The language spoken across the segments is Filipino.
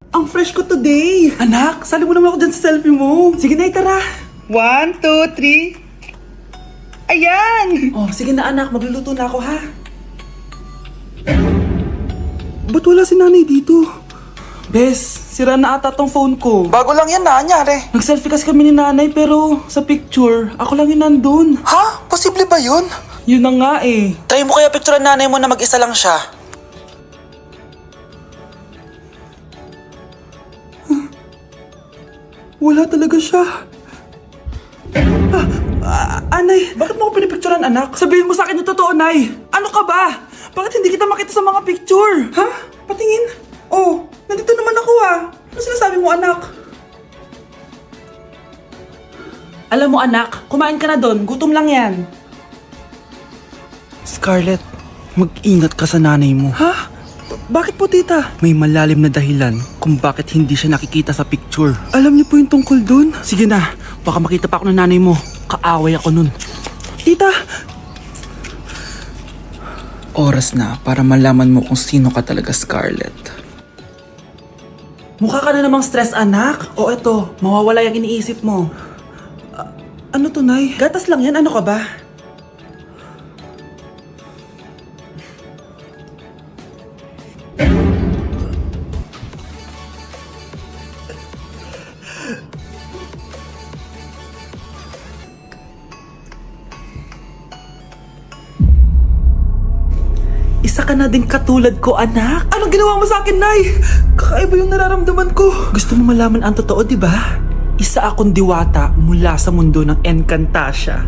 Ang fresh ko today. Anak, sali mo naman ako dyan sa selfie mo. Sige na, tara. 1, 2, 3. Ayan! Oh, sige na anak, magluluto na ako ha. Ba't wala si nanay dito? Bes, sira na ata tong phone ko. Bago lang yan na, anyari? Nag-selfie kasi kami ni nanay pero sa picture, ako lang yung nandun. Ha? Posible ba yun? Yun na nga eh. Try mo kaya picturean nanay mo na mag-isa lang siya. Wala talaga siya. Anay, bakit mo ako pinipicturean anak? Sabihin mo sa akin yung totoo, Nay. Ano ka ba? Bakit hindi kita makita sa mga picture? Ha? Patingin. Oh, nandito naman ako ah. Ano sinasabi mo anak? Alam mo anak, kumain ka na doon. Gutom lang yan. Scarlett, mag-ingat ka sa nanay mo. Ha? Bakit po tita? May malalim na dahilan kung bakit hindi siya nakikita sa picture. Alam niyo po yung tungkol doon? Sige na, baka makita pa ako ng nanay mo. Kaaway ako nun. Tita! Oras na para malaman mo kung sino ka talaga, Scarlett. Mukha ka na namang stress anak. O eto, mawawala yung iniisip mo. Ano to, Nay? Gatas lang yan, ano ka ba? Isa ka na din katulad ko, anak. Anong ginawa mo sa akin, Nay? Kakaiba yung nararamdaman ko. Gusto mo malaman ang totoo, di ba? Isa akong diwata mula sa mundo ng Encantasia.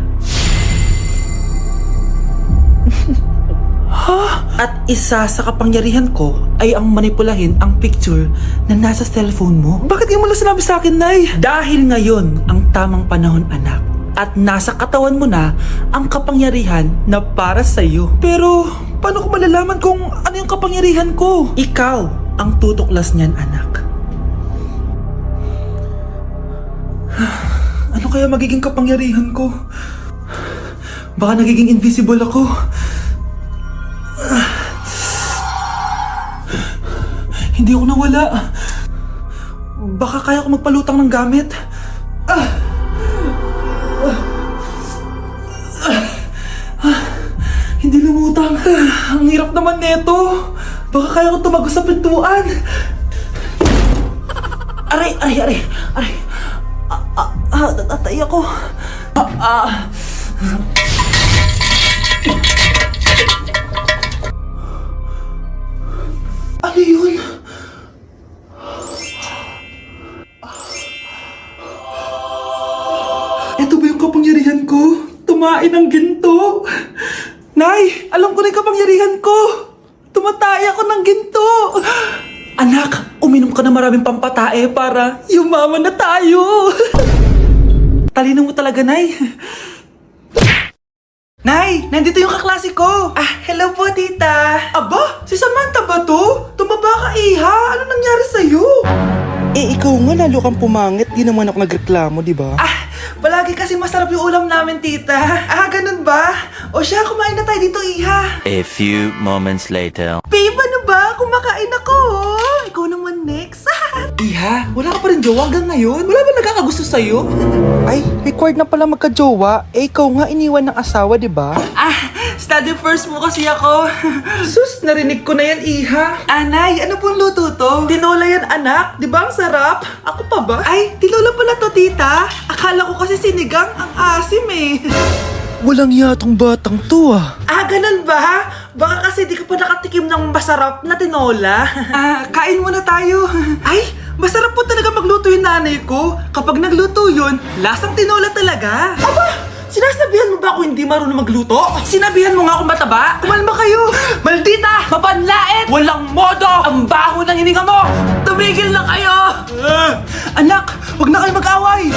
Ha? At isa sa kapangyarihan ko ay ang manipulahin ang picture na nasa cellphone mo. Bakit di mo lang sinabi sa akin, Nay? Dahil ngayon ang tamang panahon, anak. At nasa katawan mo na ang kapangyarihan na para sa'yo. Pero, paano ko malalaman kung ano yung kapangyarihan ko? Ikaw ang tutuklas niyan, anak. Ano kaya magiging kapangyarihan ko? Baka nagiging invisible ako. Hindi ako nawala. Baka kaya ko magpalutang ng gamit. Hindi lumutang. Ang hirap naman neto. Baka kaya ko tumagos sa pintuan. Aray, aray, aray, aray. Natatay ako. Ano yun? Ito ba yung kapangyarihan ko? Tumain ng ginto. Nay, alam ko na yung kapangyarihan ko. Tumatay ako ng ginto. Anak, uminom ka na maraming pampatae para yumaman na tayo. Talino mo talaga, Nay. Nay, nandito yung kaklase ko. Hello po, tita. Aba, si Samantha ba to? Tumaba ka, iha. Ano nangyari sa'yo? Ikaw nga lalo kang pumangit. Di naman ako nagreklamo, di ba? Palagi kasi masarap yung ulam namin, tita. Ganun ba? O siya, kumain na tayo dito, iha. A few moments later. Babe, ano ba? Kumakain ako. Ikaw naman next. Iha, wala ka pa rin jowa hanggang ngayon? Wala ba nagkakagusto sa'yo? Ay, required na pala magka-jowa. Ikaw nga iniwan ng asawa, di ba? Study first mo kasi ako. Sus, narinig ko na yan, iha. Anay, ano pong luto to? Tinola yan, anak. Di ba ang sarap? Ako pa ba? Ay, tinola pala to, tita. Akala ko kasi sinigang, ang asim eh. Walang yatong batang to Ganun ba? Baka kasi di ka pa nakatikim ng masarap na tinola. Kain muna tayo. Ay, masarap po talaga magluto yung nanay ko. Kapag nagluto yun, lasang tinola talaga. Aba, sinasabihan mo ba ako hindi marunong magluto? Sinabihan mo nga akong mataba? Kumalma kayo. Maldita! Mapanlait! Walang modo! Ang baho ng hininga mo! Tumigil na kayo! Anak, wag na kayo mag-away!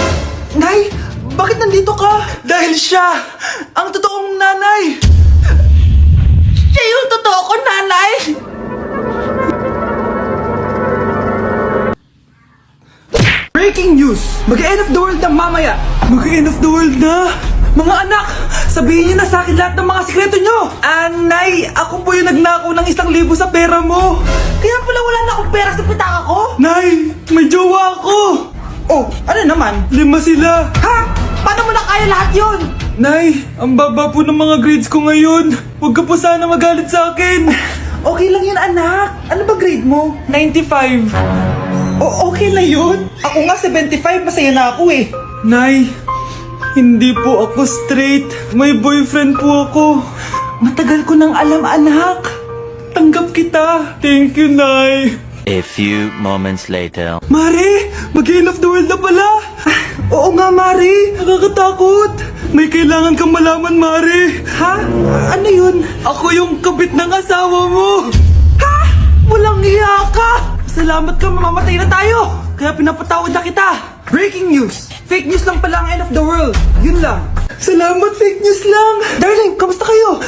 Nay, bakit nandito ka? Dahil siya, ang totoong nanay! Siya yung totoo ko, nanay! Breaking news! Mag-end of the world na mamaya! Mag-end of the world na! Mga anak, sabihin niyo na sa akin lahat ng mga sikreto niyo! Nay, ako po yung nagnakaw ng 1,000 sa pera mo! Kaya pala wala na akong pera sa pitaka ko? Nay, May jowa ako! Oh, ano naman? 5 sila. Ha? Paano mo na kaya lahat yun? Nay, ang baba po ng mga grades ko ngayon. Huwag ka po sana magalit sa akin. Okay lang yun, anak. Ano ba grade mo? 95. Okay na yun. Ako nga 75, masaya na ako eh. Nay, hindi po ako straight. May boyfriend po ako. Matagal ko nang alam, anak. Tanggap kita. Thank you, Nay. A few moments later. Mare, mag-end of the world na pala. Oo nga, Mare. Nakakatakot. May kailangan kang malaman, Mare. Ha? Ano yun? Ako yung kabit ng asawa mo. Ha? Walang iya ka. Salamat ka, mamamatay na tayo. Kaya pinapatawad na kita. Breaking news. Fake news lang pala ang end of the world. Yun lang. Salamat, fake news lang. Darling, kamusta kayo?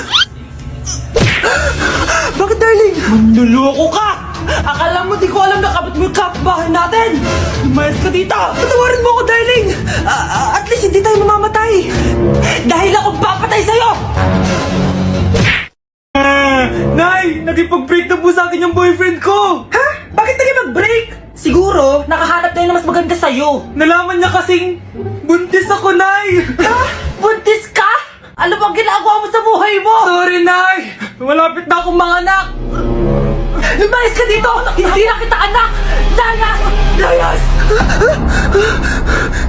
Bakit, darling? Manluloko ka! Akala mo di ko alam na kapit mo yung kapbahay natin! Lumayas ka dito! Patawarin mo ako, darling! At least hindi tayo mamamatay! Dahil ako papatay sa'yo! Nay! Nagipag-break na po sa akin yung boyfriend ko! Ha? Bakit naging mag-break? Siguro, nakahanap na yun na mas maganda sa'yo. Nalaman niya kasing buntis ako, Nay! Ha? Buntis ka? Ano bang ginagawa mo sa buhay mo? Sorry, Nay! Malapit na akong manganak! Lumayas ka dito! Hindi na kita anak! Layas! Layas!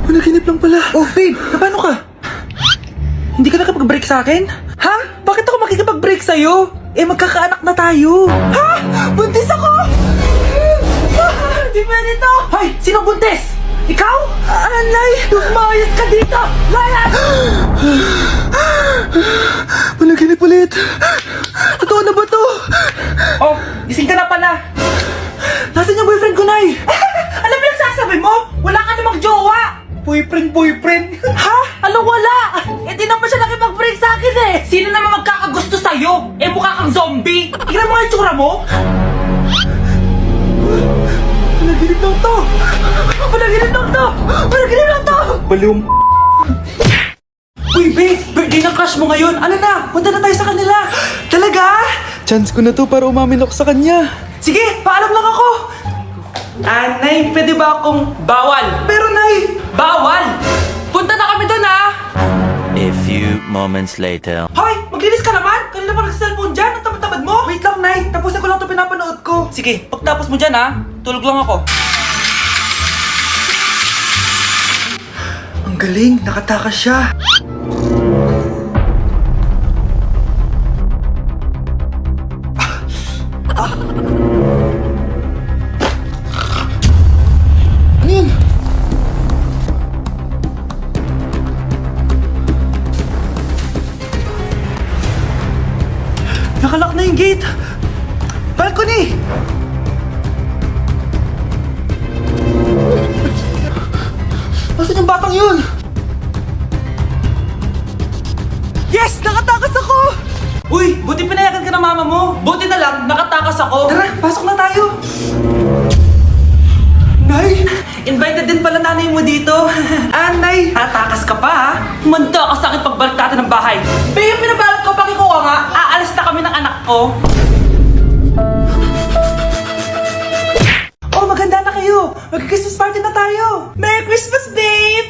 Panaginip lang pala. Oh, babe, paano ka? Hindi ka nakapag-break sa akin? Ha? Bakit ako makikipag-break sa'yo? Eh, magkakaanak na tayo. Ha? Buntis ako! Di pwede to! Hoy! Sino buntis? Ikaw? Anay! Lumayas ka dito! Layas! Panaginip ulit. Totoo na ba to? Oh, gising ka na pala. Nasaan yung boyfriend ko, Nay? Alam mo yung sasabi mo? Wala ka namang jowa. Boyfriend? Ha? Alam wala. Eh di naman siya nakipag-break sa akin eh. Sino naman magkakagusto sa'yo? Eh mukha kang zombie. Tignan mo nga yung tsura mo. Panaginip lang to. Panaginip lang to. Panaginip lang to. Baliw. Uy, babe! Birthday ng crush mo ngayon! Ano na? Punta na tayo sa kanila! Talaga? Chance ko na to para umamin ako sa kanya. Sige, paalam lang ako! Nay, pwede ba akong bawal? Pero, Nay! Bawal! Punta na kami doon, ha? A few moments later. Hoy! Maglinis ka naman! Kanina pa nag-cellphone dyan! Ang tamad-tamad mo! Wait lang, Nay! Tapusin ko lang ito pinapanood ko. Sige, pagtapos mo dyan, ha? Tulog lang ako. Ang galing! Nakatakas siya! Ano yun? Nakalock na yung gate! Balcony! Nasaan yung batang yun? Yes! Nakatakas ako! Uy! Buti pinayagan ka ng mama mo! Buti na lang, nakatakas ako! Tara, pasok na tayo! Nay! Invited din pala nanay mo dito! Nay! Tatakas ka pa ha? Manda ka sa akin pagbalik natin ng bahay! Babe, pinabalot ko, pakikuha nga! Aalis na kami ng anak ko! Oh, maganda na kayo! Mag-Christmas party na tayo! Merry Christmas, babe!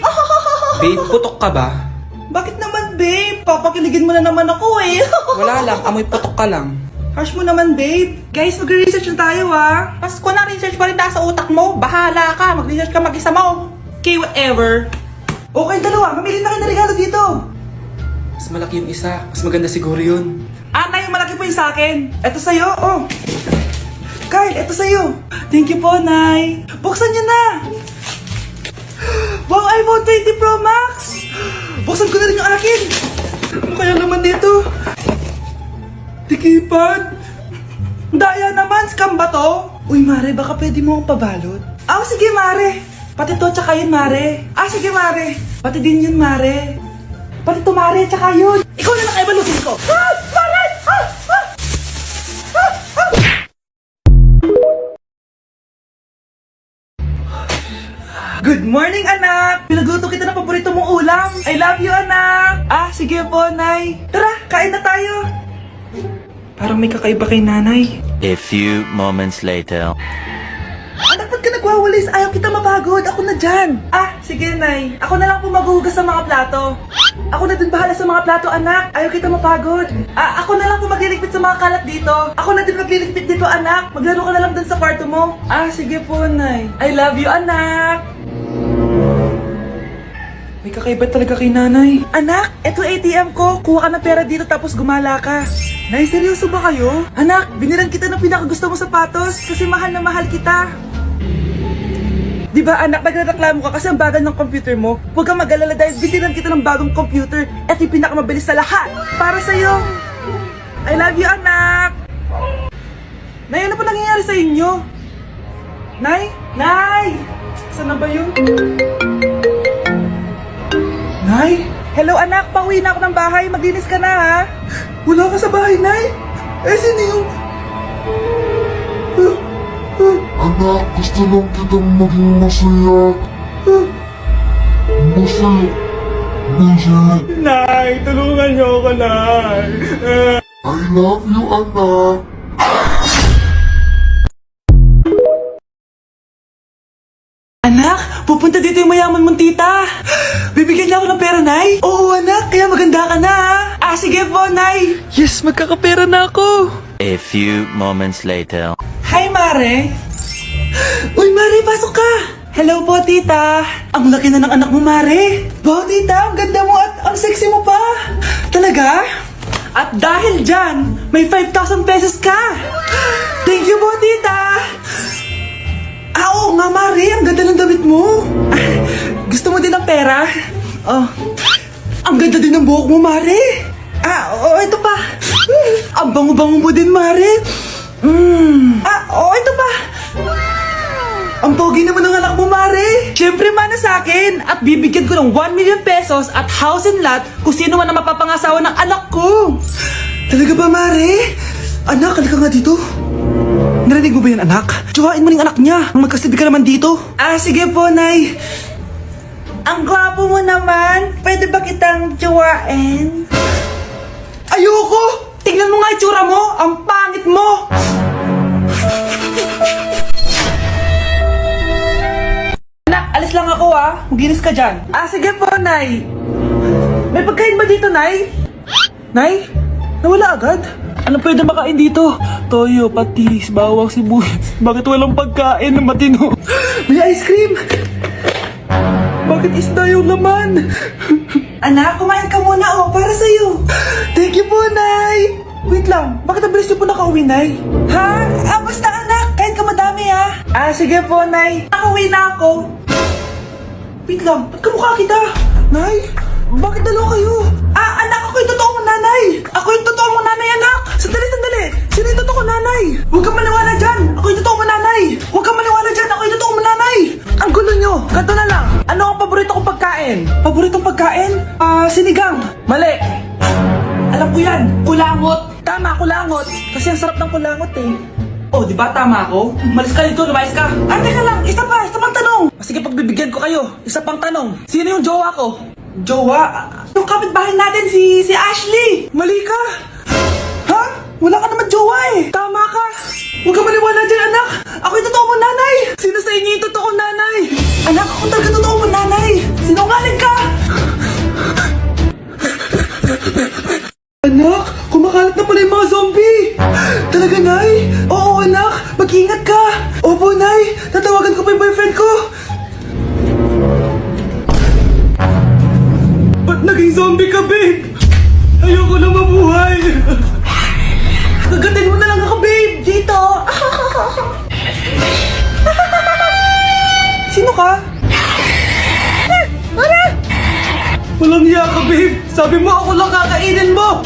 Babe, putok ka ba? Bakit naman, babe? Papakiligin mo na naman ako eh. Wala lang, amoy putok ka lang. Harsh mo naman, babe. Guys, magre-research na tayo, ha? Pasko na, research pa rin nasa utak mo. Bahala ka. Mag-research ka mag-isa mo. Okay, whatever. Okay, dalawa. Mamili na kayo ng regalo dito. Mas malaki yung isa, mas maganda siguro yun. Nay, malaki po yung sa akin. Ito sa'yo, oh. Kyle, ito sa'yo. Thank you po, Nay. Buksan niyo na. Wow, iPhone 20 Pro Max. Buksan ko na rin yung akin. Ano kaya naman dito? Tikipad. Daya naman, scam ba to? Uy, Mare, baka pwede mo akong pabalot. Sige, Mare. Pati to, tsaka yun, Mare. Sige, Mare. Pati din yun, Mare. Pati to, Mare, tsaka yun. Ikaw na lang ay balutin ko. Mare! Good morning, anak! Pinagluto kita ng paborito mong ulam. I love you, anak! Sige po, Nay. Tara, kain na tayo. Parang may kakaiba kay nanay. A few moments later. Anak, ba't ka nagwawalis? Ayaw kita mapagod. Ako na dyan. Ah, sige, Nay. Ako na lang po maghuhugas sa mga plato. Ako na din bahala sa mga plato, anak. Ayaw kita mapagod. Ah, ako na lang po magliligpit sa mga kalat dito. Ako na din magliligpit dito, anak. Maglaro ka na lang dun sa kwarto mo. Ah, sige po, Nay. I love you, anak. May kakaiba talaga kay nanay. Anak, eto ATM ko. Kuha ka ng pera dito tapos gumala ka. Nay, seryoso ba kayo? Anak, binilan kita ng pinakagusto mo sapatos kasi mahal na mahal kita. Di ba anak, nagreklamo ka kasi ang bagal ng computer mo? Huwag kang mag-alala dahil binilan kita ng bagong computer at yung pinakamabilis sa lahat. Para sa'yo. I love you, anak. Nay, ano pa nangyayari sa inyo? Nay? Nay! Saan na ba yun? Nay? Hello anak, pauwi na ako ng bahay. Maglinis ka na ha. Wala ka sa bahay, Nay? Eh, sino yung... Anak, gusto lang kitang maging masaya. Masaya. Masaya. Nay, tulungan niyo ako, Nay. I love you, anak. Anak, pupunta dito yung mayaman mong tita. Bibigyan niya ako ng pera, Nay? Oo, anak, kaya maganda ka na ha. Ah, sige po, Nay. Yes, magkakapera na ako. A few moments later. Hi, Mare. Uy, Mare, pasok ka. Hello po, tita. Ang laki na ng anak mo, Mare. Wow, tita, ang ganda mo at ang sexy mo pa. Talaga? At dahil dyan, may 5,000 pesos ka. Thank you po, tita. Ah, oo nga, Mare. Ang ganda ng damit mo. Ah, gusto mo din ng pera? Oh. Ang ganda din ng buhok mo, Mare. Ah, oo, ito pa. Ang bango-bango mo din, Mare. Ah, oo, ito pa. Ang pogi naman ng anak mo, Mare. Siyempre, mana sa akin. At bibigyan ko ng 1 million pesos at house and lot kung sino man ang mapapangasawa ng anak ko. Talaga ba, Mare? Anak, halika nga dito. Narinig mo ba yan, anak? Tsuhain mo ng anak niya. Magkasibi ka naman dito. Ah, sige po, Nay. Ang gwapo mo naman. Pwede ba kitang tsuhain? Ayoko! Tingnan mo nga itsura mo. Ang pangit mo. Anak, alis lang ako ah. Maginis ka dyan. Ah, sige po, Nay. May pagkain ba dito, Nay? Nay? Nawala agad? Ano pwede makain dito? Toyo, patis, bawang, sibuyas. Bakit walang pagkain na matino? May ice cream! Bakit isda yung laman? Anak, kumain ka muna oh, para sa'yo. Thank you po, Nay! Wait lang, bakit ang bilis niyo po nakauwi, Nay? Ha? Ah, basta anak, kain ka madami ha. Ah, sige po, Nay. Nakauwi na ako. Wait lang, ba't kamukha kita? Nay, bakit dalawa kayo? Ah, anak, ako yung totoo mong nanay. Ako yung totoo mong nanay, anak. Sandali. Sino yung totoo kong nanay? Huwag kang maniwala dyan. Ako yung totoo mong nanay. Huwag kang maniwala dyan. Ako yung totoo mong nanay. Ang gulo nyo. Ganto na lang. Ano ang paborito kong pagkain? Paboritong pagkain? Ah, sinigang. Mali. Alam ko yan. Kulangot. Tama, kulangot. Kasi ang sarap ng kulangot eh. Oh, di ba tama ako? Malis ka dito, lumayas ka. Ah, teka lang. Isa pang tanong. Sige, pagbibigyan ko kayo. Isa pang tanong. Sino yung jowa ko? Jowa? Yung kapitbahay natin, si Ashley! Mali ka! Ha? Wala ka naman jowa eh! Tama ka! Huwag ka maniwala dyan, anak! Ako yung totoo mong nanay! Sino sa inyo yung totoo kong nanay? Anak, ako talaga totoo mong nanay! Sinungaling ka! Anak, kumakalat na pala yung mga zombie! Talaga, Nay? Oo, anak! Mag-ingat ka! Opo, Nay! Tatawagan ko pa yung boyfriend ko! Ba't naging zombie ka, babe? Ayoko na mabuhay! Gagatin mo na lang ako, babe! Dito! Sino ka? Wala! Walang iya ka, babe! Sabi mo ako lang kakainin mo!